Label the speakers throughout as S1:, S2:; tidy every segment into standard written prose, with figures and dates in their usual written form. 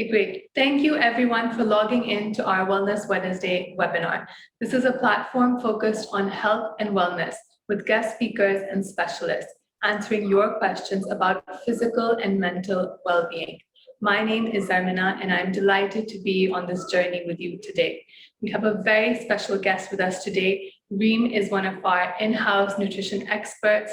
S1: Okay, great. Thank you everyone for logging in to our Wellness Wednesday webinar. This is a platform focused on health and wellness with guest speakers and specialists answering your questions about physical and mental well-being. My name is Zarmina and I'm delighted to be on this journey with you today. We have a very special guest with us today. Reem is one of our in-house nutrition experts.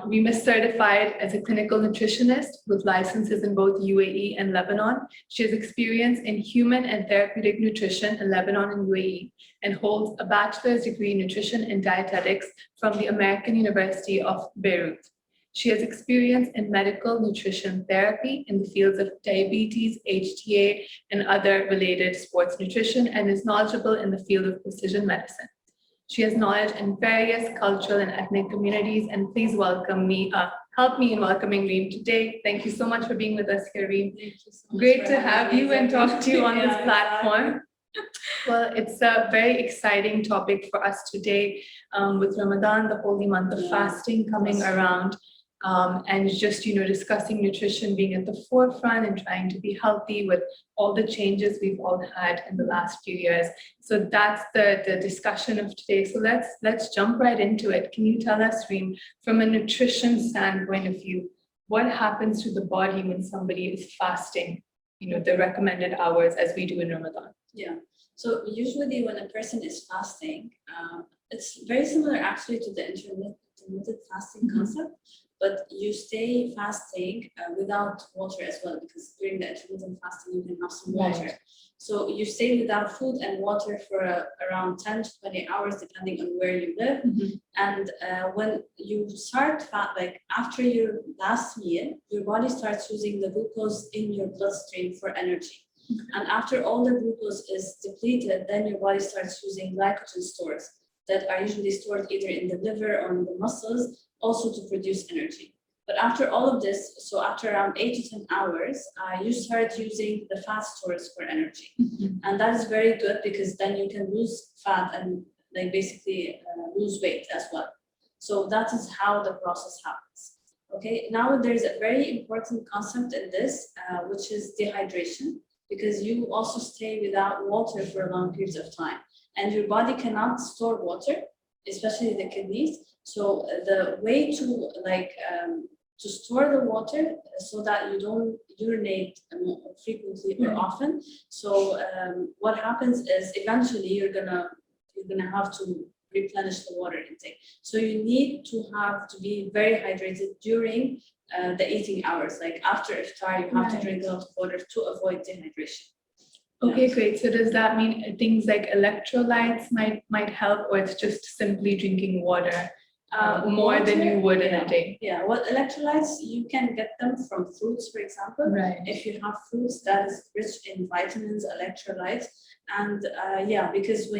S1: Reem is certified as a clinical nutritionist with licenses in both UAE and Lebanon. She has experience in human and therapeutic nutrition in Lebanon and UAE and holds a bachelor's degree in nutrition and dietetics from the American University of Beirut. She has experience in medical nutrition therapy in the fields of diabetes, HTA, and other related sports nutrition, and is knowledgeable in the field of precision medicine. She has knowledge in various cultural and ethnic communities, and please help me in welcoming Reem today. Thank you so much for being with us here, Reem. Great to have you and talk to you on this platform. Well, it's a very exciting topic for us today with Ramadan, the holy month of fasting coming around. And just, discussing nutrition being at the forefront and trying to be healthy with all the changes we've all had in the last few years. So that's the discussion of today. So let's jump right into it. Can you tell us, Reem, from a nutrition standpoint of view, what happens to the body when somebody is fasting, the recommended hours as we do in Ramadan?
S2: Yeah. So usually when a person is fasting, it's very similar actually to the intermittent fasting concept. But you stay fasting without water as well, because during the intermittent fasting, you can have some water. Right. So you stay without food and water for around 10 to 20 hours, depending on where you live. And when you start after your last meal, your body starts using the glucose in your bloodstream for energy. And after all the glucose is depleted, then your body starts using glycogen stores that are usually stored either in the liver or in the muscles, also to produce energy. But after all of this, so after around 8 to 10 hours, you start using the fat stores for energy. And that is very good because then you can lose fat and basically lose weight as well. So that is how the process happens. Okay, now there's a very important concept in this, which is dehydration, because you also stay without water for long periods of time. And your body cannot store water, especially the kidneys. So the way to store the water so that you don't urinate frequently or often. So what happens is eventually you're gonna have to replenish the water intake. So you need to be very hydrated during the eating hours. Like after iftar, you have to drink a lot of water to avoid dehydration.
S1: Okay, great. So does that mean things like electrolytes might help, or it's just simply drinking water more than you would in a day?
S2: Yeah, well, electrolytes, you can get them from fruits, for example.
S1: Right.
S2: If you have fruits that is rich in vitamins, electrolytes, and because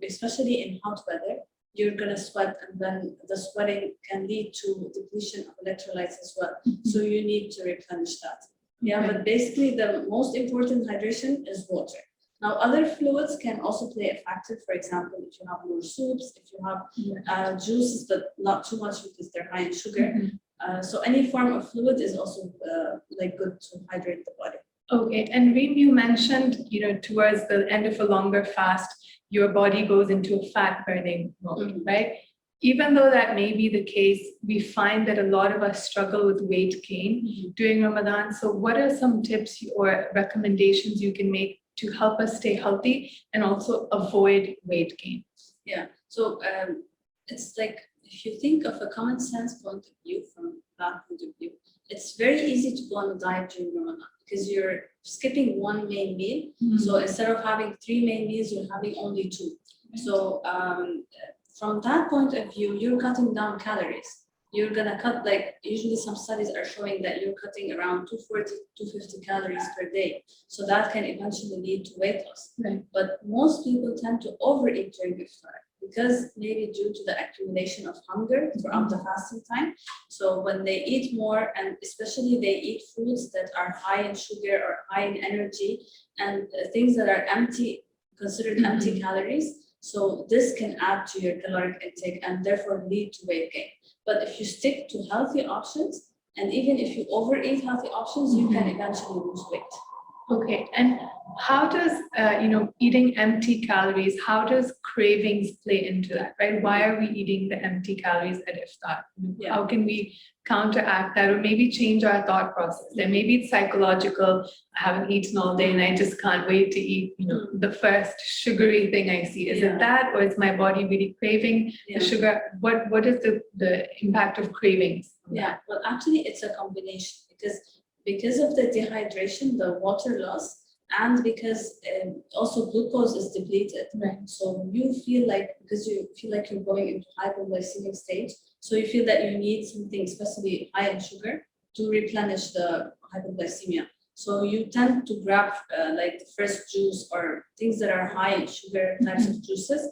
S2: especially in hot weather, you're gonna sweat, and then the sweating can lead to depletion of electrolytes as well. So you need to replenish that. Yeah, but basically the most important hydration is water. Now, other fluids can also play a factor. For example, if you have more soups, if you have juices, but not too much because they're high in sugar. So any form of fluid is also good to hydrate the body.
S1: Okay, and Reem, you mentioned, towards the end of a longer fast, your body goes into a fat burning mode, right? Even though that may be the case, we find that a lot of us struggle with weight gain during Ramadan. So what are some tips or recommendations you can make to help us stay healthy and also avoid weight gain?
S2: Yeah, so it's like, if you think of a common sense point of view, from that point of view, it's very easy to go on a diet during Ramadan because you're skipping one main meal. So instead of having 3 main meals, you're having only 2. So from that point of view, you're cutting down calories. You're gonna cut, usually some studies are showing that you're cutting around 240, 250 calories per day. So that can eventually lead to weight loss.
S1: Right.
S2: But most people tend to overeat during iftar because maybe due to the accumulation of hunger throughout the fasting time. So when they eat more, and especially they eat foods that are high in sugar or high in energy, and things that are considered empty calories, so this can add to your caloric intake and therefore lead to weight gain. But if you stick to healthy options, and even if you overeat healthy options, you can eventually lose weight.
S1: Okay, and how does eating empty calories, how does cravings play into that, right? Why are we eating the empty calories at iftar?
S2: Yeah.
S1: How can we counteract that, or maybe change our thought process? And maybe it's psychological. I haven't eaten all day and I just can't wait to eat, the first sugary thing I see. Is it that, or is my body really craving the sugar? What is the impact of cravings?
S2: Yeah, well, actually, it's a combination because of the dehydration, the water loss, and because also glucose is depleted.
S1: Right.
S2: So you feel like, because you feel like you're going into hypoglycemic stage, so you feel that you need something, especially high in sugar, to replenish the hypoglycemia. So you tend to grab like the fresh juice or things that are high in sugar types of juices,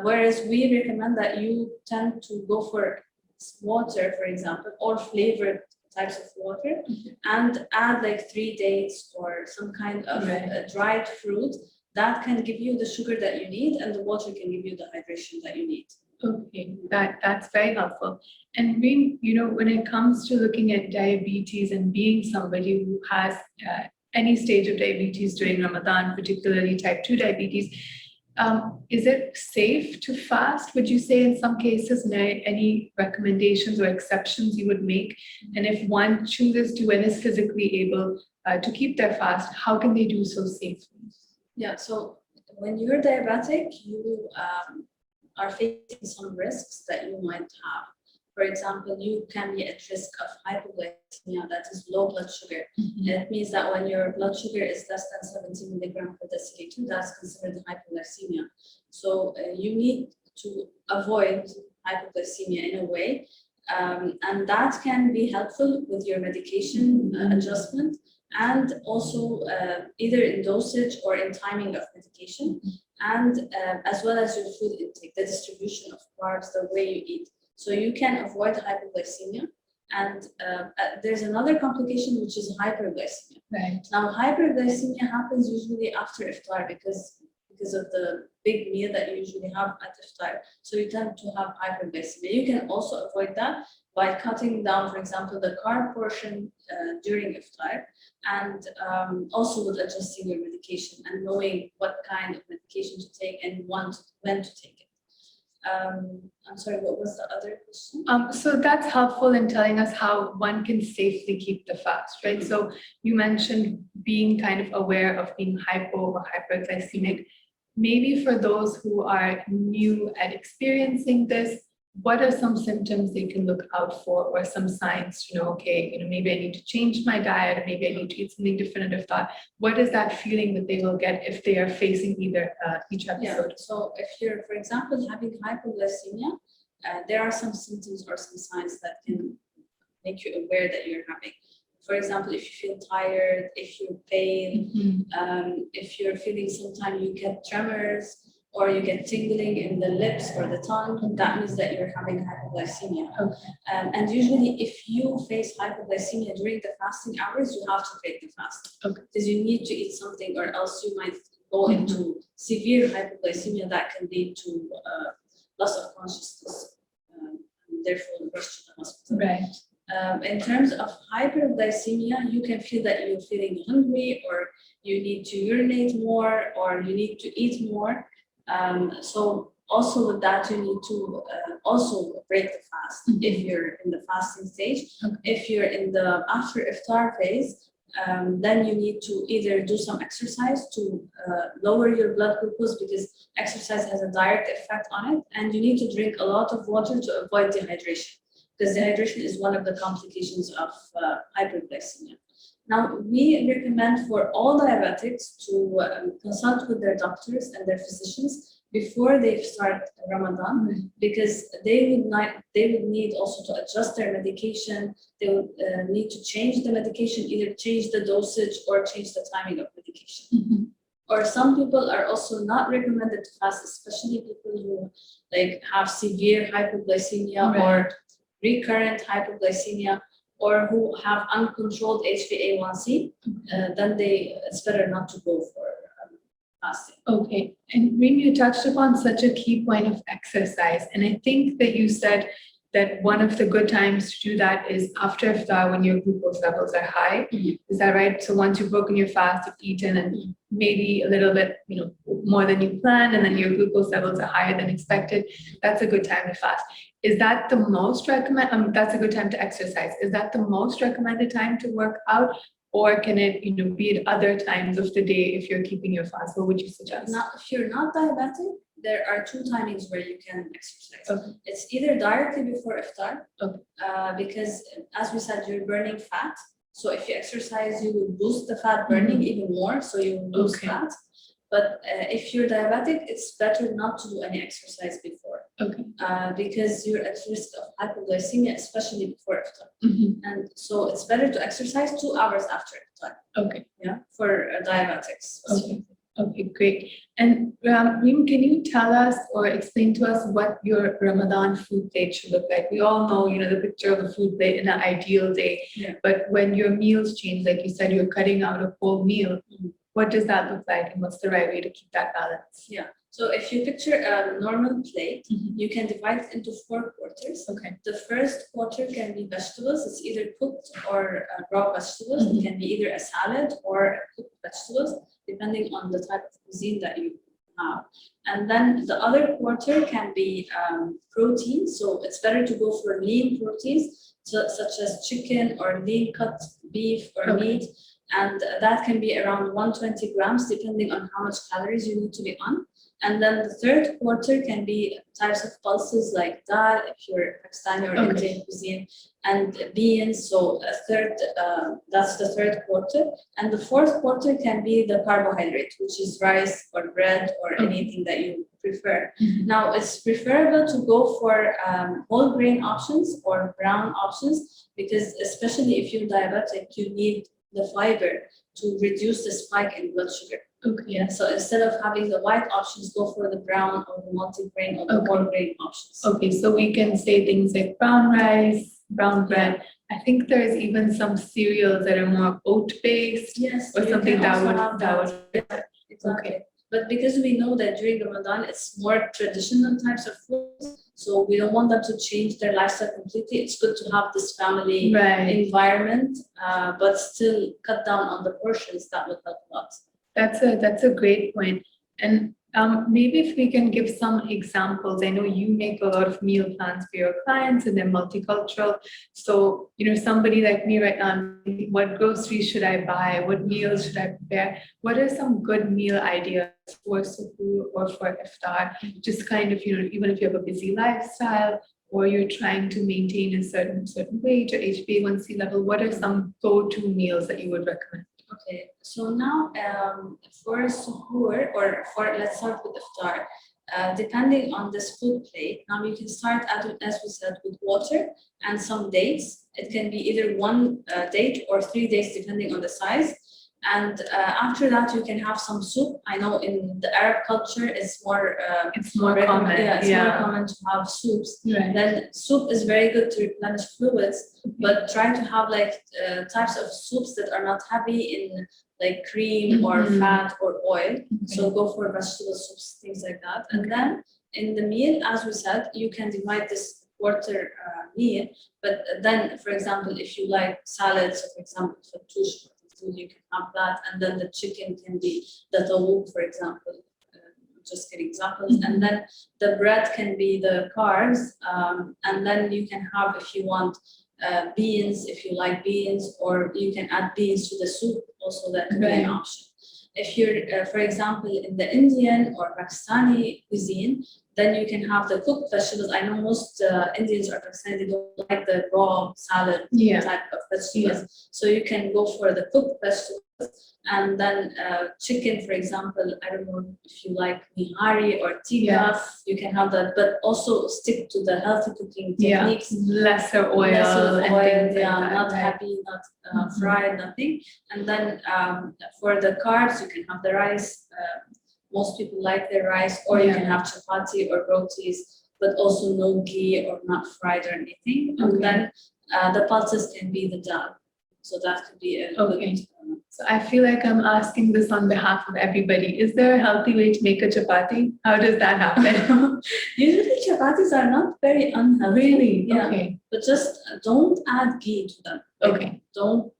S2: whereas we recommend that you tend to go for water, for example, or flavored types of water, and add like 3 dates or some kind of dried fruit that can give you the sugar that you need, and the water can give you the hydration that you need.
S1: Okay, that's very helpful. And Reem, when it comes to looking at diabetes and being somebody who has any stage of diabetes during Ramadan, particularly type 2 diabetes, is it safe to fast? Would you say in some cases, any recommendations or exceptions you would make? And if one chooses to and is physically able to keep their fast, how can they do so safely?
S2: Yeah, so when you're diabetic, you are facing some risks that you might have. For example, you can be at risk of hypoglycemia, that is low blood sugar. It means that when your blood sugar is less than 70 milligrams per deciliter, that's considered hypoglycemia. So you need to avoid hypoglycemia in a way, and that can be helpful with your medication adjustment, and also either in dosage or in timing of medication, and as well as your food intake, the distribution of carbs, the way you eat. So you can avoid hypoglycemia. And there's another complication, which is hyperglycemia.
S1: Right.
S2: Now, hyperglycemia happens usually after iftar because of the big meal that you usually have at iftar. So you tend to have hyperglycemia. You can also avoid that by cutting down, for example, the carb portion during iftar, and also with adjusting your medication and knowing what kind of medication to take and when to take it. I'm sorry, what was the other question?
S1: So that's helpful in telling us how one can safely keep the fast, right? So you mentioned being kind of aware of being hypo or hyperglycemic. Maybe for those who are new at experiencing this, what are some symptoms they can look out for, or some signs to know, okay, maybe I need to change my diet, or maybe I need to eat something different if thought. What is that feeling that they will get if they are facing either each episode?
S2: Yeah. So if you're, for example, having hypoglycemia, there are some symptoms or some signs that can make you aware that you're having. For example, if you feel tired, if you're pale, if you're feeling sometimes you get tremors, or you get tingling in the lips or the tongue, that means that you're having hypoglycemia.
S1: Okay.
S2: And usually if you face hypoglycemia during the fasting hours, you have to break the fast.
S1: Okay.
S2: Because you need to eat something, or else you might go into severe hypoglycemia that can lead to loss of consciousness, and therefore rush to the hospital.
S1: Right.
S2: In terms of hyperglycemia, you can feel that you're feeling hungry, or you need to urinate more, or you need to eat more. So also with that, you need to also break the fast if you're in the fasting stage.
S1: Okay.
S2: If you're in the after iftar phase, then you need to either do some exercise to lower your blood glucose, because exercise has a direct effect on it, and you need to drink a lot of water to avoid dehydration, because dehydration is one of the complications of hyperglycemia. Now, we recommend for all diabetics to consult with their doctors and their physicians before they start Ramadan, because they would need also to adjust their medication. They would need to change the medication, either change the dosage or change the timing of medication. Or some people are also not recommended to fast, especially people who have severe hypoglycemia or recurrent hypoglycemia, or who have uncontrolled HbA1c, then it's better not to go for fasting.
S1: Okay, and Reem, you touched upon such a key point of exercise, and I think that you said that one of the good times to do that is after iftar when your glucose levels are high. Is that right? So once you've broken your fast, you've eaten and maybe a little bit, more than you planned, and then your glucose levels are higher than expected, that's a good time to fast. Is that the most that's a good time to exercise. Is that the most recommended time to work out? Or can it, be at other times of the day if you're keeping your fast? What would you suggest?
S2: Now, if you're not diabetic, there are two timings where you can exercise.
S1: Okay.
S2: It's either directly before iftar,
S1: Okay.
S2: because as we said, you're burning fat. So if you exercise, you will boost the fat burning even more, so you will lose fat. But if you're diabetic, it's better not to do any exercise before.
S1: Okay.
S2: Because you're at risk of hypoglycemia, especially before iftar. And so it's better to exercise 2 hours after iftar.
S1: Okay.
S2: Yeah, for diabetics.
S1: Okay. Okay, great. And Reem, can you tell us or explain to us what your Ramadan food plate should look like? We all know, the picture of a food plate in an ideal day. Yeah. But when your meals change, like you said, you're cutting out a whole meal. What does that look like, and what's the right way to keep that balance?
S2: Yeah. So if you picture a normal plate, you can divide it into 4 quarters. Okay. The first quarter can be vegetables. It's either cooked or raw vegetables. It can be either a salad or cooked vegetables, depending on the type of cuisine that you have. And then the other quarter can be protein. So it's better to go for lean proteins, such as chicken or lean cut beef or meat. And that can be around 120 grams, depending on how much calories you need to be on. And then the third quarter can be types of pulses like dal, if you're Pakistani or Indian cuisine, and beans. So that's the third quarter. And the fourth quarter can be the carbohydrate, which is rice or bread or anything that you prefer. Now, it's preferable to go for whole grain options or brown options, because especially if you're diabetic, you need the fiber to reduce the spike in blood sugar. Okay. Yeah. So instead of having the white options, go for the brown or the multi-grain or the whole grain options.
S1: Okay, so we can say things like brown rice, brown bread. I think there's even some cereals that are more oat-based.
S2: Yes.
S1: Or something that would.
S2: Exactly. Okay. But because we know that during Ramadan, it's more traditional types of foods, so we don't want them to change their lifestyle completely. It's good to have this family environment, but still cut down on the portions. That would help a lot.
S1: That's a great point. And maybe if we can give some examples. I know you make a lot of meal plans for your clients and they're multicultural. So, somebody like me right now, what groceries should I buy? What meals should I prepare? What are some good meal ideas for suhoor or for iftar? Just kind of, even if you have a busy lifestyle or you're trying to maintain a certain weight or HbA1c level, what are some go-to meals that you would recommend?
S2: Okay, so now for suhoor let's start with iftar. Depending on this food plate, now you can start as we said with water and some dates. It can be either 1 date or 3 dates depending on the size. And after that, you can have some soup. I know in the Arab culture, it's more
S1: common.
S2: Yeah, it's more common to have soups. Right. Then soup is very good to replenish fluids, but try to have types of soups that are not heavy in like cream or fat or oil. So go for vegetable soups, things like that. And then in the meal, as we said, you can divide this quarter meal. But then, for example, if you like salads, for example, fatoush, you can have that, and then the chicken can be the tawouk, for example. Just getting examples, and then the bread can be the carbs, and then you can have, if you want, beans, if you like beans, or you can add beans to the soup. Also, that could be an option. If you're, for example, in the Indian or Pakistani cuisine, then you can have the cooked vegetables. I know most Indians or Pakistani, they don't like the raw salad type of vegetables. So you can go for the cooked vegetables. And then chicken, for example, I don't know if you like nihari or tikka, you can have that, but also stick to the healthy cooking techniques.
S1: Lesser oil,
S2: not heavy, not fried, nothing. And then for the carbs, you can have the rice. Most people like their rice, or you can have chapati or rotis, but also no ghee or not fried or anything. And then the pulses can be the dal. So that could be a good
S1: So I feel like I'm asking this on behalf of everybody. Is there a healthy way to make a chapati? How does that happen?
S2: Usually chapatis are not very unhealthy.
S1: Really?
S2: Yeah.
S1: Okay.
S2: But just don't add ghee to them. Like,
S1: Okay.
S2: don't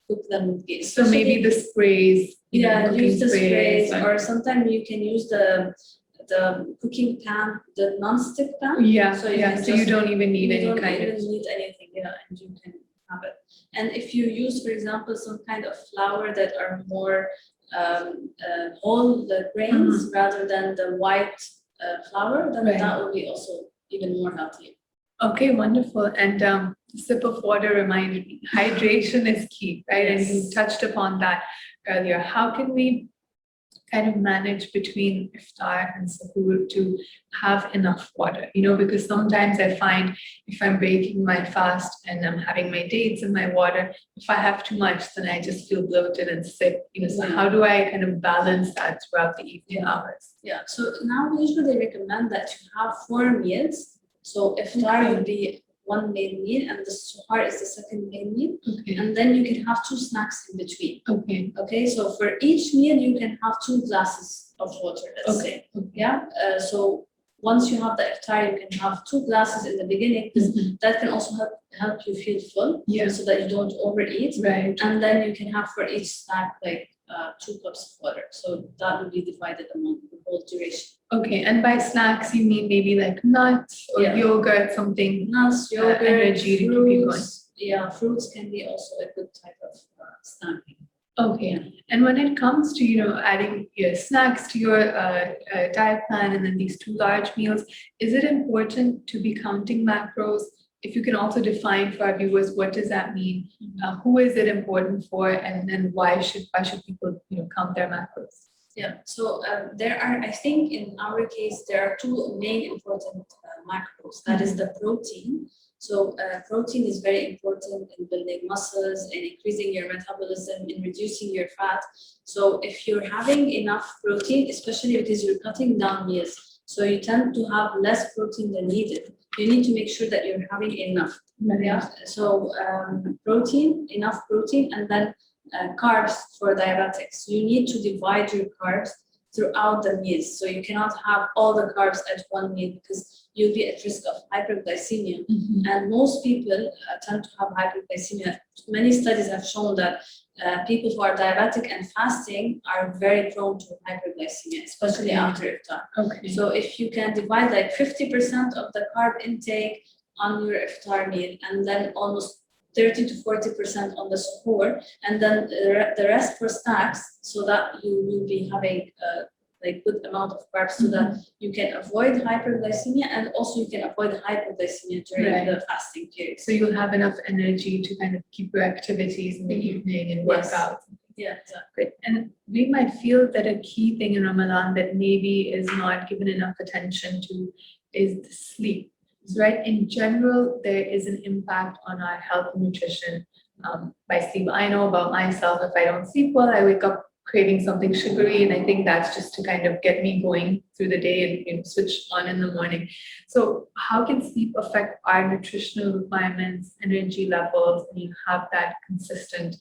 S2: cook them with ghee.
S1: So maybe the sprays. Cooking
S2: Use the sprays,
S1: and-
S2: or sometimes you can use the cooking pan, the non-stick pan.
S1: Yeah.
S2: So
S1: So you don't even need any
S2: you don't
S1: kind
S2: even
S1: of.
S2: need anything, and you can have it. And if you use, for example, some kind of flour that are more whole grains rather than the white flour, then that will be also even more healthy.
S1: Okay, wonderful. And sip of water reminded me, hydration is key, right? And you touched upon that earlier. How can we kind of manage between iftar and suhoor to have enough water? Because sometimes I find if I'm breaking my fast and I'm having my dates and my water, if I have too much, then I just feel bloated and sick. So how do I kind of balance that throughout the evening hours?
S2: Yeah, so now we usually recommend that you have 4 meals. So iftar would be one main meal, and the suhoor is the second main meal.
S1: Okay.
S2: And then you can have 2 snacks in between.
S1: Okay.
S2: Okay, so for each meal, you can have 2 glasses of water, let's say. Yeah, so once you have the iftar, you can have 2 glasses in the beginning, because that can also help you feel full, so that you don't overeat.
S1: Right.
S2: And then you can have for each snack like 2 cups of water. So that will be divided among the whole duration.
S1: Okay, and by snacks, you mean maybe like nuts or yogurt, something.
S2: Nuts, yogurt,
S1: energy to keep you going.
S2: Yeah, fruits can be also a good type of snack.
S1: Okay, and when it comes to adding your snacks to your diet plan and then these 2 large meals, is it important to be counting macros? If you can also define for our viewers, what does that mean? Who is it important for, and then why should people count their macros?
S2: Yeah, so there are, I think in our case, there are 2 main important macros. That is the protein. So protein is very important in building muscles and increasing your metabolism, in reducing your fat. So if you're having enough protein, especially because you're cutting down meals, so you tend to have less protein than needed, you need to make sure that you're having enough. Yeah. So enough protein, and then carbs for diabetics. You need to divide your carbs throughout the meals. So you cannot have all the carbs at one meal, because you'll be at risk of hyperglycemia. And most people tend to have hyperglycemia. Many studies have shown that people who are diabetic and fasting are very prone to hyperglycemia, especially after iftar. Okay. So if you can divide like 50% of the carb intake on your iftar meal, and then almost 30 to 40% on the suhoor, and then the rest for snacks, so that you will be having like good amount of carbs, so that you can avoid hyperglycemia, and also you can avoid hypoglycemia during the fasting period.
S1: So you'll have enough energy to kind of keep your activities in the evening and work out.
S2: Yeah, exactly.
S1: Great. And we might feel that a key thing in Ramadan that maybe is not given enough attention to is the sleep. So, right, in general, there is an impact on our health and nutrition by sleep. I know about myself, if I don't sleep well, I wake up craving something sugary, and I think that's just to kind of get me going through the day and switch on in the morning. So how can sleep affect our nutritional requirements, energy levels, and you have that consistent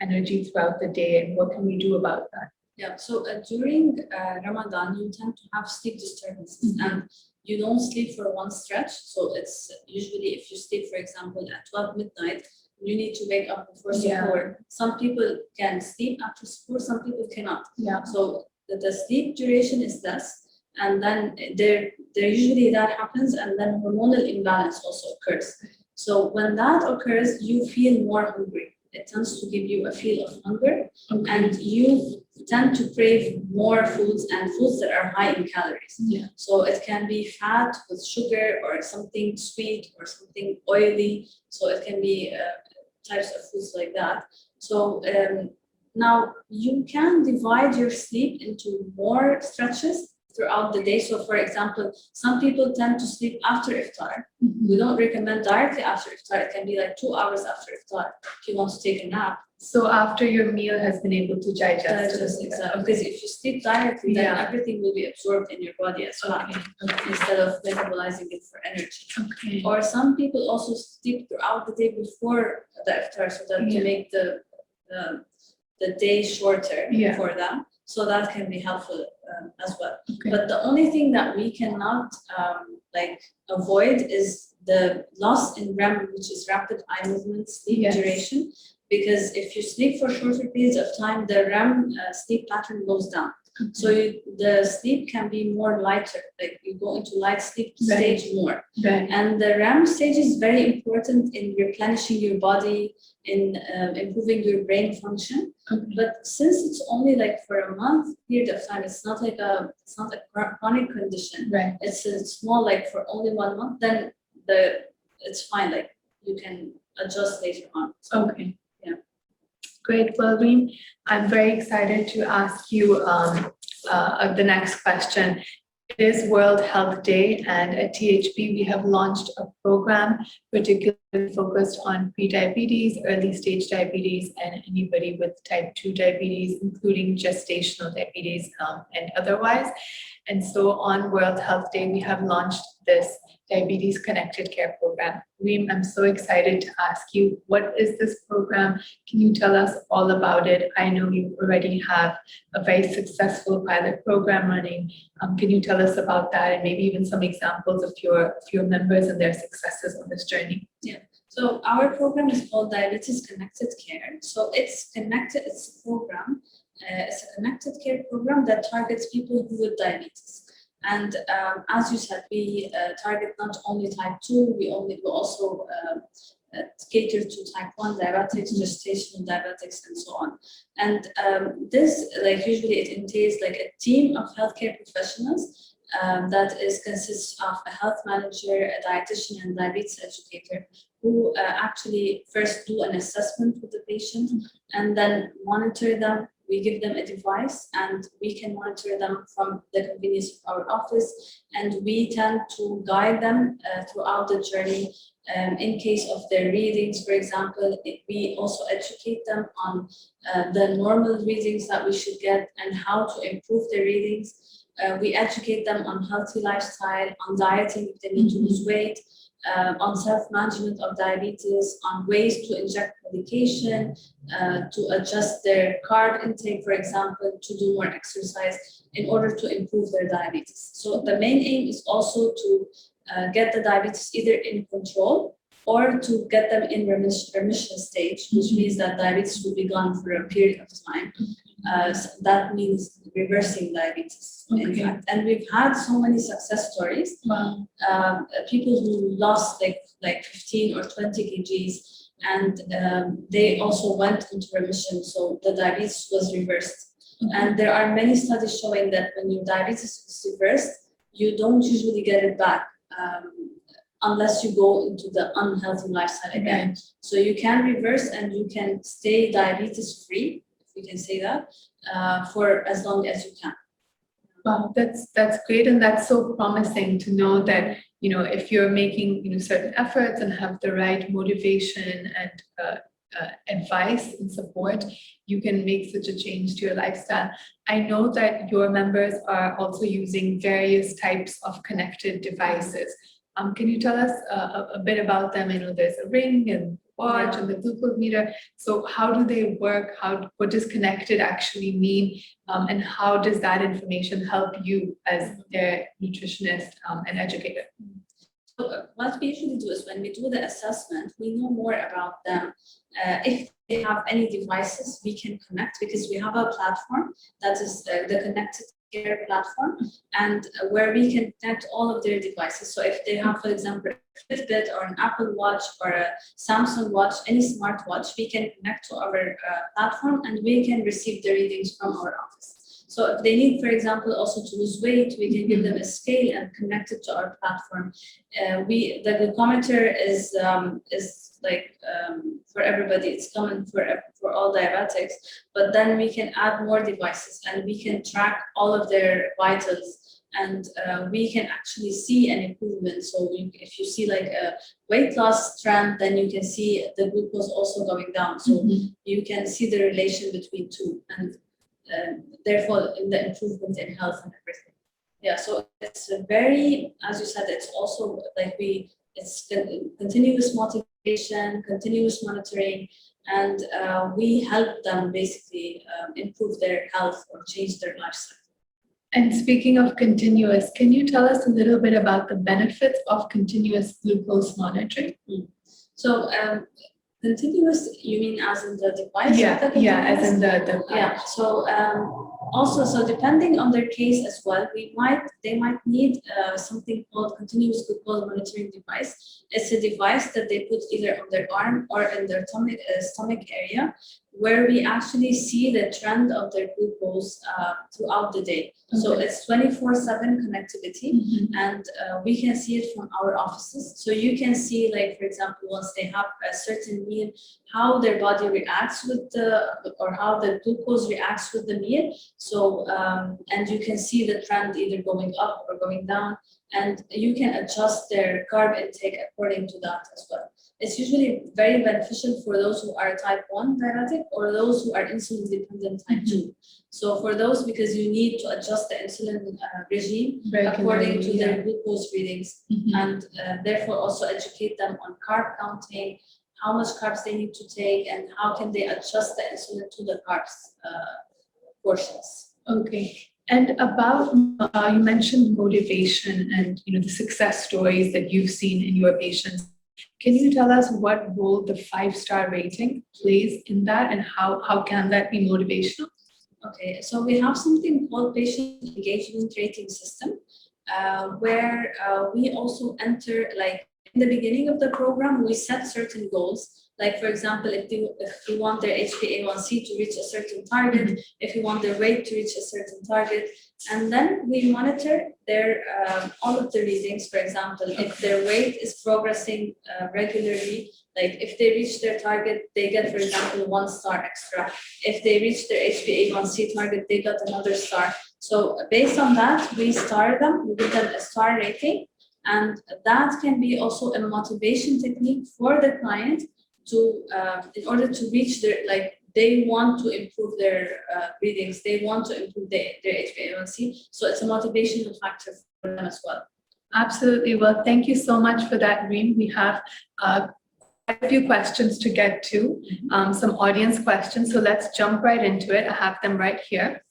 S1: energy throughout the day, and what can we do about that?
S2: Yeah, so during Ramadan, you tend to have sleep disturbances, and you don't sleep for one stretch. So it's usually, if you sleep, for example, at 12 midnight, you need to wake up before suhoor. Some people can sleep after suhoor, some people cannot. Yeah. So the sleep duration is less, and then there usually that happens, and then hormonal imbalance also occurs. So when that occurs, you feel more hungry. It tends to give you a feel of hunger, and you tend to crave more foods, and foods that are high in calories. Yeah. So it can be fat with sugar, or something sweet, or something oily. So it can be types of foods like that. So now you can divide your sleep into more stretches throughout the day. So for example, some people tend to sleep after iftar. We don't recommend directly after iftar. It can be like 2 hours after iftar if you want to take a nap.
S1: So after your meal has been able to digest.
S2: Exactly. Because if you sleep directly, then everything will be absorbed in your body as well, instead of metabolizing it for energy. Or some people also sleep throughout the day before the iftar, so that to make the the day shorter
S1: Yeah.
S2: for them. So that can be helpful as well.
S1: Okay.
S2: But the only thing that we cannot like avoid is the loss in REM, which is rapid eye movement sleep
S1: Yes.
S2: duration. Because if you sleep for shorter periods of time, the REM sleep pattern goes down. So the sleep can be more lighter, like you go into light sleep
S1: Right.
S2: stage more.
S1: Right.
S2: And the REM stage is very important in replenishing your body, in improving your brain function.
S1: Okay.
S2: But since it's only like for a month period of time, it's not a chronic condition.
S1: Right.
S2: It's more like for only 1 month, then it's fine. Like you can adjust later on. So,
S1: Okay.
S2: yeah.
S1: Great. Well, Reem, I'm very excited to ask you the next question. It is World Health Day, and at THB we have launched a program particularly focused on prediabetes, early stage diabetes, and anybody with type 2 diabetes, including gestational diabetes and otherwise. And so on World Health Day, we have launched this Diabetes Connected Care program. Reem, I'm so excited to ask you, what is this program? Can you tell us all about it? I know you already have a very successful pilot program running. Can you tell us about that and maybe even some examples of your members and their successes on this journey?
S2: Yeah. So our program is called Diabetes Connected Care. So it's connected. It's a program. It's a connected care program that targets people with diabetes. And as you said, we target not only type 2, we also cater to type 1 diabetics, gestational diabetics, and so on. And this, like usually it entails like a team of healthcare professionals that consists of a health manager, a dietitian, and diabetes educator who actually first do an assessment with the patient and then monitor them. We give them a device and we can monitor them from the convenience of our office, and we tend to guide them throughout the journey. In case of their readings, for example, we also educate them on the normal readings that we should get and how to improve their readings. We educate them on healthy lifestyle, on dieting if they need to lose weight, on self-management of diabetes, on ways to inject medication, to adjust their carb intake, for example, to do more exercise in order to improve their diabetes. So the main aim is also to get the diabetes either in control or to get them in remission stage, which means that diabetes will be gone for a period of time. So that means reversing diabetes, in fact. And we've had so many success stories.
S1: Wow.
S2: People who lost like 15 or 20 kgs, and they also went into remission, so the diabetes was reversed. And there are many studies showing that when your diabetes is reversed, you don't usually get it back unless you go into the unhealthy lifestyle again.
S1: Right.
S2: So you can reverse and you can stay diabetes free, if we can say that, for as long as you can.
S1: Wow, that's great, and that's so promising to know that, you know, if you're making, certain efforts and have the right motivation and advice and support, you can make such a change to your lifestyle. I know that your members are also using various types of connected devices. Can you tell us a bit about them? I know there's a ring and watch and the glucose meter. So how do they work? What does connected actually mean? And how does that information help you as their nutritionist and educator?
S2: So what we usually do is when we do the assessment, we know more about them. If they have any devices, we can connect because we have a platform that is the Connected Care platform, and where we can connect all of their devices. So if they have, for example, a Fitbit or an Apple Watch or a Samsung Watch, any smartwatch, we can connect to our platform and we can receive the readings from our office. So if they need, for example, also to lose weight, we can give them a scale and connect it to our platform. The glucometer is like for everybody, it's common for all diabetics, but then we can add more devices and we can track all of their vitals, and we can actually see an improvement. So if you see like a weight loss trend, then you can see the glucose also going down. So you can see the relation between two, and therefore in the improvement in health and everything. Yeah, so it's a very, as you said, it's also like it's continuous motivation, continuous monitoring, and we help them basically improve their health or change their lifestyle.
S1: And speaking of continuous, can you tell us a little bit about the benefits of continuous glucose monitoring?
S2: So continuous, you mean as in the device?
S1: Yeah, as in the
S2: yeah. So also, so depending on their case as well, they might need something called continuous glucose monitoring device. It's a device that they put either on their arm or in their stomach area, where we actually see the trend of their glucose throughout the day. Okay. So it's 24/7 connectivity, and we can see it from our offices. So you can see, like, for example, once they have a certain meal, how their body reacts with or how the glucose reacts with the meal. So, and you can see the trend either going up or going down, and you can adjust their carb intake according to that as well. It's usually very beneficial for those who are type 1 diabetic or those who are insulin dependent type 2. So for those, because you need to adjust the insulin regime according to their glucose readings, and therefore also educate them on carb counting, how much carbs they need to take, and how can they adjust the insulin to the carbs portions.
S1: Okay. And about, you mentioned motivation and the success stories that you've seen in your patients. Can you tell us what role the 5-star rating plays in that, and how can that be motivational?
S2: Okay, so we have something called patient engagement rating system, where we also enter, like, in the beginning of the program, we set certain goals. Like, for example, if we want their HbA1c to reach a certain target, if we want their weight to reach a certain target, and then we monitor their all of the readings. For example, if their weight is progressing regularly, like if they reach their target, they get, for example, 1 star extra. If they reach their HbA1c target, they got another star. So based on that, we star them, we give them a star rating, and that can be also a motivation technique for the client to, in order to reach their, like, they want to improve their readings, they want to improve their HbA1c. So it's a motivational factor for them as well.
S1: Absolutely. Well, thank you so much for that, Reem. We have quite a few questions to get to, some audience questions. So let's jump right into it. I have them right here.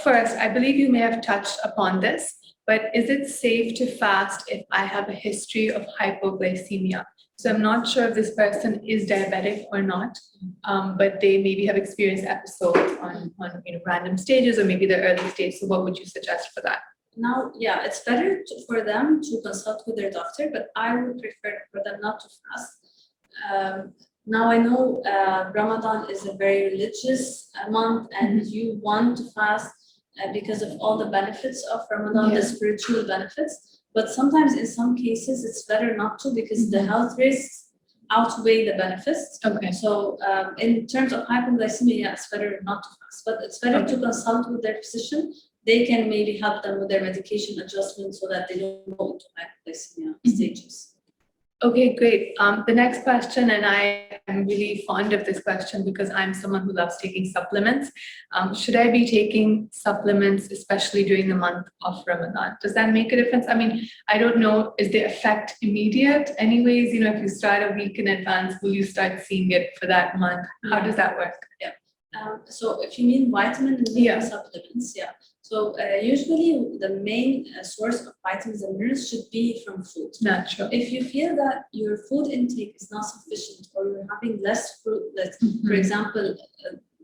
S1: First, I believe you may have touched upon this, but is it safe to fast if I have a history of hypoglycemia? So I'm not sure if this person is diabetic or not, but they maybe have experienced episodes on random stages or maybe the early stage. So what would you suggest for that?
S2: Now, yeah, it's better for them to consult with their doctor, but I would prefer for them not to fast. Now I know Ramadan is a very religious month, and you want to fast because of all the benefits of Ramadan, the spiritual benefits. But sometimes in some cases, it's better not to, because the health risks outweigh the benefits.
S1: Okay.
S2: So in terms of hypoglycemia, it's better not to fast, but it's better to consult with their physician. They can maybe help them with their medication adjustment so that they don't go into hypoglycemia stages.
S1: Okay, great. The next question, and I am really fond of this question because I'm someone who loves taking supplements. Should I be taking supplements, especially during the month of Ramadan? Does that make a difference? I mean, I don't know, is the effect immediate? Anyways, if you start a week in advance, will you start seeing it for that month? How does that work?
S2: Yeah. So if you mean vitamin and mineral supplements, So usually the main source of vitamins and minerals should be from food.
S1: Natural.
S2: If you feel that your food intake is not sufficient, or you're having less fruit, for example,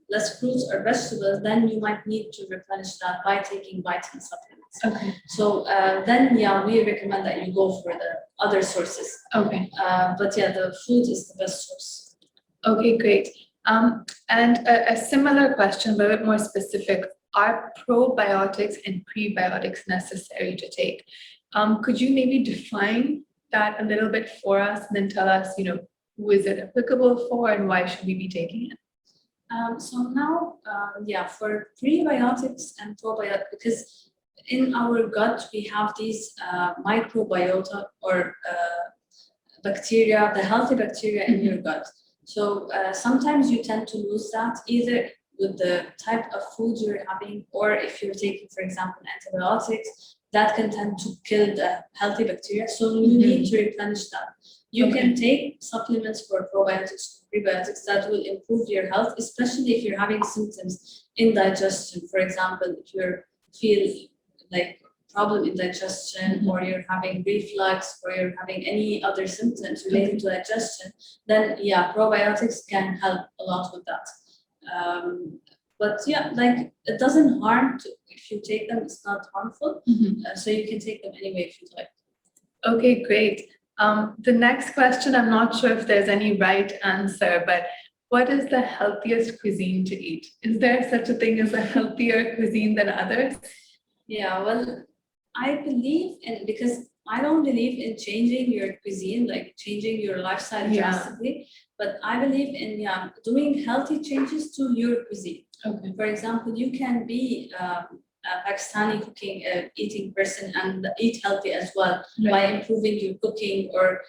S2: less fruits or vegetables, then you might need to replenish that by taking vitamin supplements.
S1: Okay.
S2: So then, we recommend that you go for the other sources.
S1: Okay.
S2: But the food is the best source.
S1: Okay, great. And a similar question, but a bit more specific. Are probiotics and prebiotics necessary to take? Could you maybe define that a little bit for us, and then tell us, who is it applicable for and why should we be taking it?
S2: So now, for prebiotics and probiotics, because in our gut we have these microbiota or bacteria, the healthy bacteria in your gut. So sometimes you tend to lose that either with the type of food you're having, or if you're taking, for example, antibiotics, that can tend to kill the healthy bacteria. So you need to replenish that. You can take supplements for probiotics, prebiotics that will improve your health, especially if you're having symptoms in digestion. For example, if you feel like problem in digestion, or you're having reflux, or you're having any other symptoms related to digestion, then yeah, probiotics can help a lot with that. But yeah, like it doesn't harm if you take them, it's not harmful. So you can take them anyway if you like.
S1: Okay, great. The next question, I'm not sure if there's any right answer, but what is the healthiest cuisine to eat? Is there such a thing as a healthier cuisine than others?
S2: Yeah, well, I believe in, because I don't believe in changing your cuisine, like changing your lifestyle drastically, but I believe in doing healthy changes to your cuisine.
S1: Okay.
S2: For example, you can be a Pakistani eating person and eat healthy as well by improving your cooking, or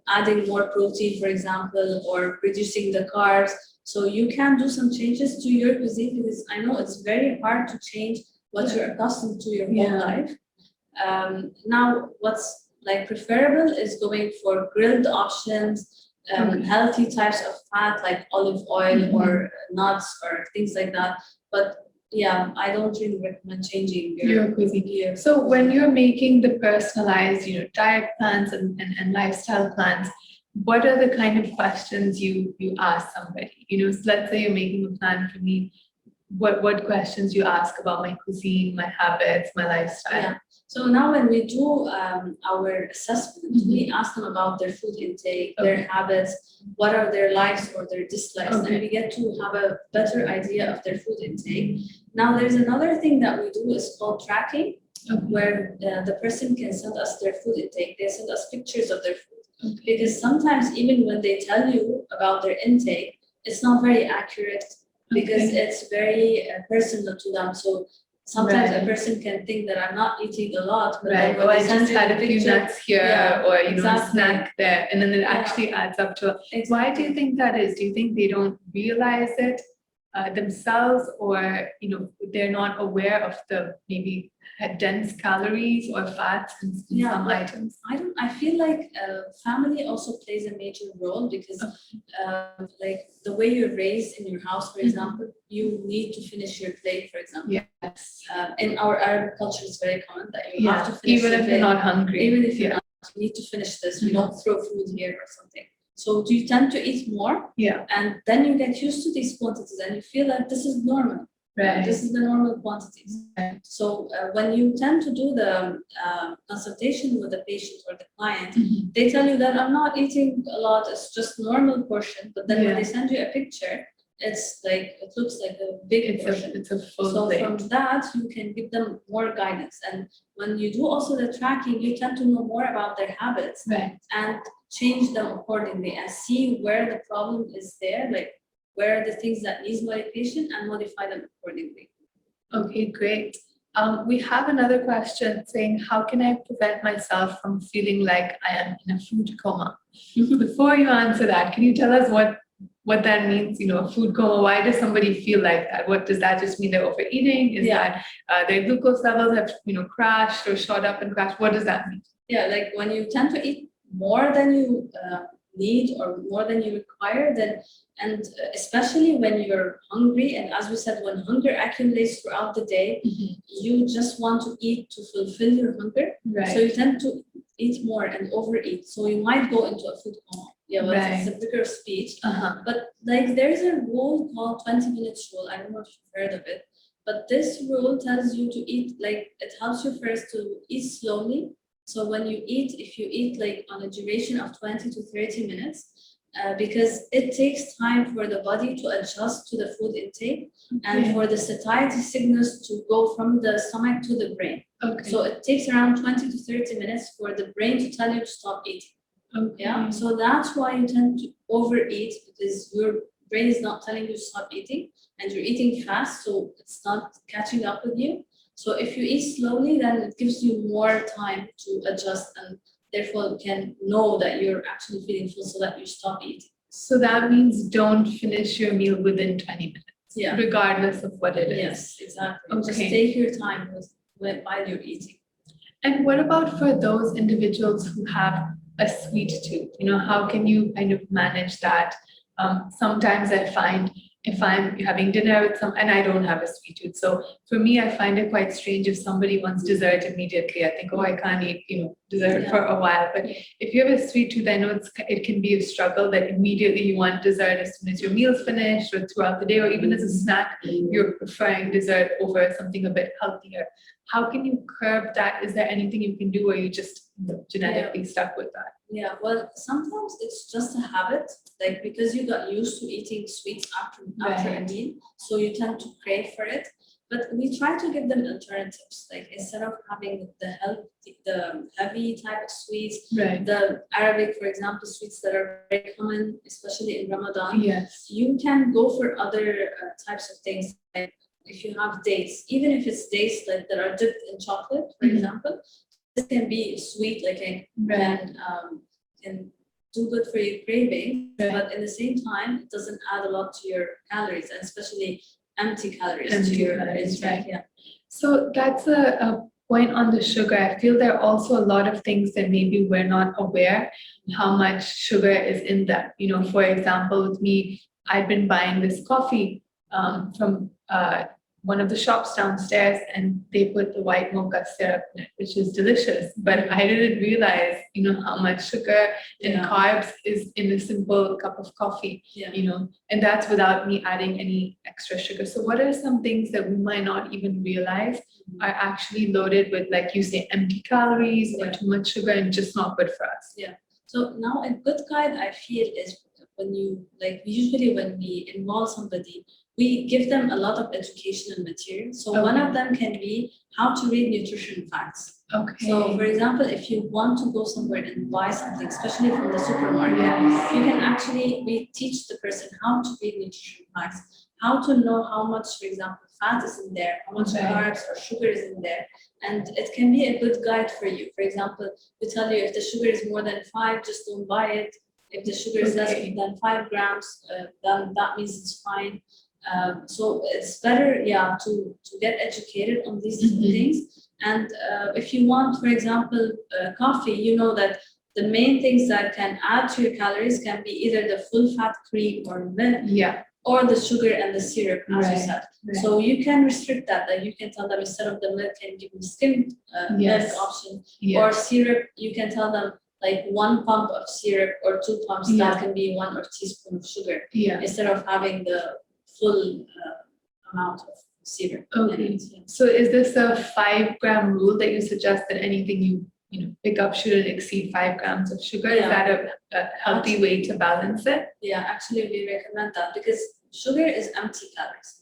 S2: adding more protein, for example, or reducing the carbs. So you can do some changes to your cuisine, because I know it's very hard to change what you're accustomed to your whole life. Now, what's like preferable is going for grilled options, healthy types of fat like olive oil or nuts or things like that. But yeah, I don't really recommend changing
S1: your cuisine. So when you're making the personalized, diet plans and lifestyle plans, what are the kind of questions you ask somebody? So let's say you're making a plan for me. What questions you ask about my cuisine, my habits, my lifestyle?
S2: Yeah. So now when we do our assessment, we ask them about their food intake, their habits, what are their likes or their dislikes, and we get to have a better idea of their food intake. Now there's another thing that we do is called tracking, where the person can send us their food intake. They send us pictures of their food, because sometimes even when they tell you about their intake, it's not very accurate, because it's very personal to them. So sometimes a person can think that I'm not eating a lot, but then when
S1: I just had a few nuts here, or a snack there, and then it actually adds up to. Why do you think that is? Do you think they don't realize it themselves, or they're not aware of the maybe dense calories or fats in some items?
S2: I feel like family also plays a major role, because like the way you're raised in your house, for example, you need to finish your plate, for example.
S1: Yes.
S2: In our Arab culture, it's very common that you have to finish
S1: even if you're not hungry.
S2: Even if you're not, you need to finish this. We don't throw food here or something. So do you tend to eat more?
S1: Yeah.
S2: And then you get used to these quantities and you feel that this is normal.
S1: Right.
S2: This is the normal quantities.
S1: Right.
S2: So when you tend to do the consultation with the patient or the client, they tell you that I'm not eating a lot, it's just normal portion. But then when they send you a picture, it's like, it looks like a big portion.
S1: It's a full
S2: So
S1: plate.
S2: from that, you can give them more guidance. And when you do also the tracking, you tend to know more about their habits and change them accordingly, and see where the problem is there, like where are the things that needs modification, and modify them accordingly.
S1: Okay, great. We have another question saying, how can I prevent myself from feeling like I am in a food coma? Before you answer that, can you tell us what that means, a food coma? Why does somebody feel like that? What does that just mean? They're overeating? Is that their glucose levels have, crashed or shot up and crashed? What does that mean? Yeah, like when you tend to eat more than you need or more than you require, then, and especially when you're hungry, and as we said, when hunger accumulates throughout the day, you just want to eat to fulfill your hunger. So you tend to eat more and overeat. So you might go into a food coma. Yeah, well, it's a figure of speech. But like there's a rule called 20 minutes rule. I don't know if you've heard of it, but this rule tells you to eat, like it helps you first to eat slowly. So when you eat, if you eat like on a duration of 20 to 30 minutes, because it takes time for the body to adjust to the food intake and for the satiety signals to go from the stomach to the brain. So it takes around 20 to 30 minutes for the brain to tell you to stop eating. So that's why you tend to overeat, because your brain is not telling you to stop eating, and you're eating fast, so it's not catching up with you. So if you eat slowly, then it gives you more time to adjust, and therefore can know that you're actually feeling full, so that you stop eating. So that means don't finish your meal within 20 minutes, regardless of what it is. Yes, exactly. Just take your time while you're eating. And what about for those individuals who have a sweet tooth? How can you kind of manage that? Sometimes I find if I'm having dinner with and I don't have a sweet tooth. So for me, I find it quite strange if somebody wants dessert immediately. I think, oh, I can't eat, dessert for a while. But if you have a sweet tooth, I know it can be a struggle that immediately you want dessert as soon as your meal's finished or throughout the day, or even as a snack, you're preferring dessert over something a bit healthier. How can you curb that? Is there anything you can do, or you just genetically stuck with that?
S2: Yeah, well, sometimes it's just a habit, like because you got used to eating sweets after a meal, so you tend to crave for it. But we try to give them alternatives, like instead of having the heavy type of sweets, the Arabic, for example, sweets that are very common, especially in Ramadan.
S1: Yes,
S2: you can go for other types of things, like if you have dates, even if it's dates like that are dipped in chocolate, for example. This can be sweet, like can do good for your craving, but in the same time, it doesn't add a lot to your calories, and especially empty calories to your intake. Yeah.
S1: So that's a point on the sugar. I feel there are also a lot of things that maybe we're not aware how much sugar is in that. For example, with me, I've been buying this coffee from one of the shops downstairs, and they put the white mocha syrup in it, which is delicious. But I didn't realize, how much sugar and carbs is in a simple cup of coffee, and that's without me adding any extra sugar. So what are some things that we might not even realize are actually loaded with, like you say, empty calories or too much sugar and just not good for us?
S2: Yeah. So now a good guide I feel is when we involve somebody, we give them a lot of educational material. So one of them can be how to read nutrition facts.
S1: Okay.
S2: So for example, if you want to go somewhere and buy something, especially from the supermarket, you can we teach the person how to read nutrition facts, how to know how much, for example, fat is in there, how much carbs or sugar is in there. And it can be a good guide for you. For example, we tell you if the sugar is more than 5, just don't buy it. If the sugar is less than 5 grams, then that means it's fine. So it's better, to get educated on these different things. And if you want, for example, coffee, you know that the main things that can add to your calories can be either the full fat cream or milk, or the sugar and the syrup, as you said. So you can restrict that. Like you can tell them instead of the milk, can give them skimmed milk option, or syrup. You can tell them like 1 pump of syrup or 2 pumps. That can be 1 or teaspoon of sugar instead of having the full amount of syrup.
S1: Okay. So is this a 5-gram rule that you suggest that anything you pick up shouldn't exceed 5 grams of sugar? Is that a healthy way to balance it?
S2: Yeah, actually we recommend that because sugar is empty calories.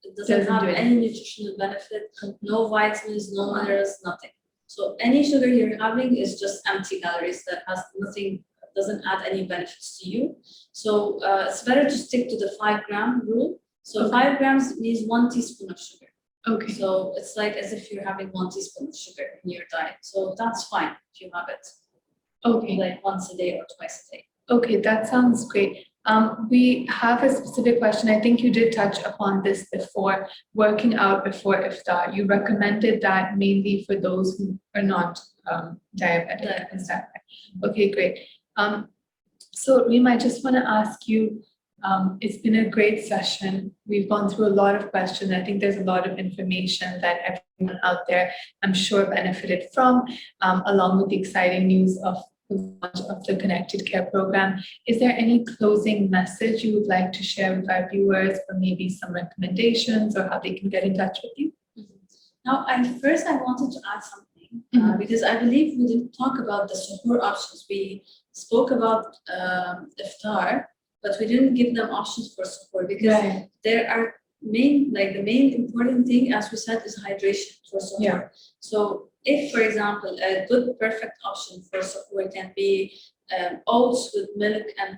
S2: It doesn't have any nutritional benefit, no vitamins, no minerals, nothing. So any sugar you're having is just empty calories that has nothing, doesn't add any benefits to you. So it's better to stick to the 5-gram rule. So 5 grams means 1 teaspoon of sugar.
S1: Okay.
S2: So it's like as if you're having 1 teaspoon of sugar in your diet. So that's fine if you have it.
S1: Okay.
S2: Like once a day or twice a day.
S1: Okay, that sounds great. We have a specific question. I think you did touch upon this before, working out before iftar. You recommended that mainly for those who are not diabetic. Is that right? Okay, great. So Reem, I just want to ask you, it's been a great session. We've gone through a lot of questions. I think there's a lot of information that everyone out there, I'm sure, benefited from, along with the exciting news of the launch of the Connected Care program. Is there any closing message you would like to share with our viewers, or maybe some recommendations or how they can get in touch with you?
S2: Now, I wanted to add something because I believe we didn't talk about the suhoor options. We spoke about iftar, but we didn't give them options for suhoor because there are the main important thing, as we said, is hydration for suhoor. So if, for example, a good perfect option for suhoor can be oats with milk and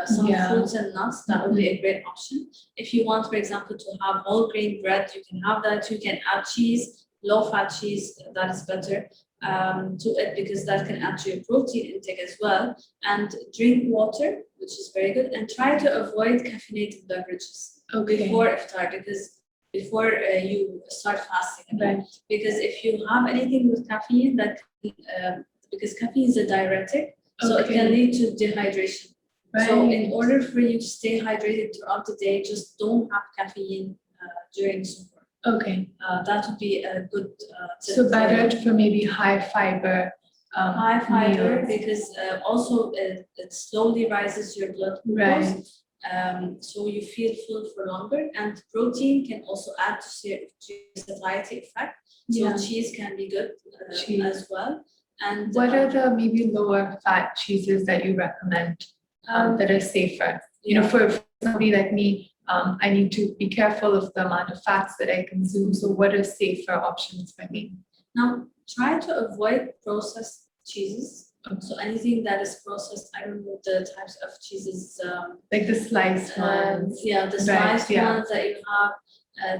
S2: some fruits and nuts, that would be a great option. If you want, for example, to have whole grain bread, you can have that. You can add cheese, low-fat cheese, that is better to it because that can add to your protein intake as well. And drink water, which is very good, and try to avoid caffeinated beverages before iftar, because before you start fasting. Because if you have anything with caffeine, because caffeine is a diuretic, So it can lead to dehydration. So
S1: Right.
S2: in order for you to stay hydrated throughout the day, just don't have caffeine during suhoor.
S1: Okay.
S2: That would be a good tip.
S1: So better for maybe high fiber.
S2: High fiber
S1: meals.
S2: because also it slowly rises your blood glucose.
S1: Right.
S2: So you feel full for longer, and protein can also add to your satiety effect. So
S1: Yeah.
S2: cheese can be good
S1: Cheese.
S2: as well. And
S1: What are the maybe lower fat cheeses that you recommend that are safer? You know, for somebody like me, I need to be careful of the amount of fats that I consume. So what are safer options for me?
S2: Now, try to avoid processed cheeses. So anything that is processed, I don't know the types of cheeses.
S1: Like the sliced ones.
S2: Yeah, the sliced ones that you have.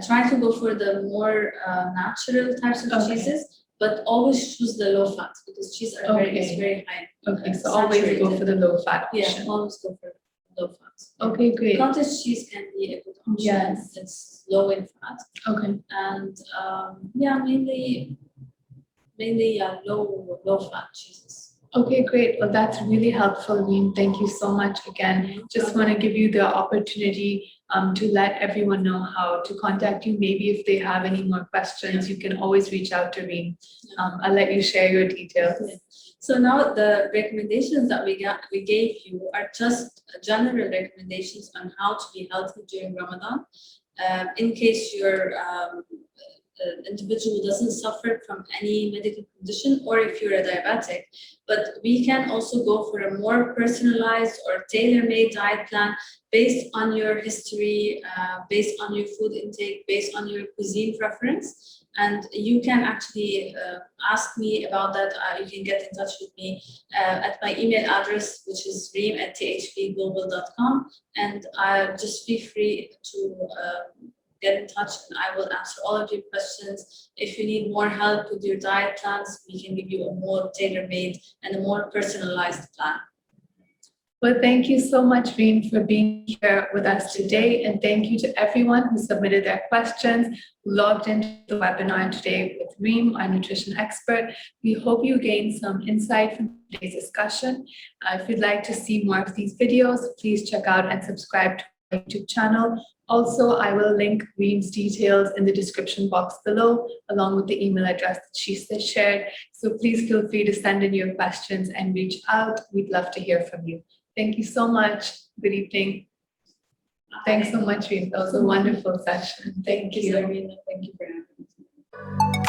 S2: Try to go for the more natural types of cheeses, but always choose the low fat because cheese are very high.
S1: Okay, so always go for the low fat option.
S2: Yeah, always go for low fat.
S1: Okay, great.
S2: Cottage cheese can be a good option.
S1: Yes.
S2: It's low in fat.
S1: Okay.
S2: And yeah, mainly low fat cheeses.
S1: Okay, great. Well, that's really helpful, Reem. Thank you so much again. Just want to give you the opportunity to let everyone know how to contact you. Maybe if they have any more questions, you can always reach out to Reem. I'll let you share your details.
S2: So now the recommendations that we gave you are just general recommendations on how to be healthy during Ramadan. In case your individual doesn't suffer from any medical condition, or if you're a diabetic, but we can also go for a more personalized or tailor-made diet plan based on your history, based on your food intake, based on your cuisine preference. And you can actually ask me about that. You can get in touch with me at my email address, which is reem@thbglobal.com. And just be free to get in touch, and I will answer all of your questions. If you need more help with your diet plans, we can give you a more tailor-made and a more personalized plan.
S1: Well, thank you so much, Reem, for being here with us today. And thank you to everyone who submitted their questions, who logged into the webinar today with Reem, our nutrition expert. We hope you gained some insight from today's discussion. If you'd like to see more of these videos, please check out and subscribe to our YouTube channel. Also, I will link Reem's details in the description box below, along with the email address that she shared. So please feel free to send in your questions and reach out. We'd love to hear from you. Thank you so much. Good evening. Thanks so much, Reem. That was a wonderful session. Thank you.
S2: Thank you for having me.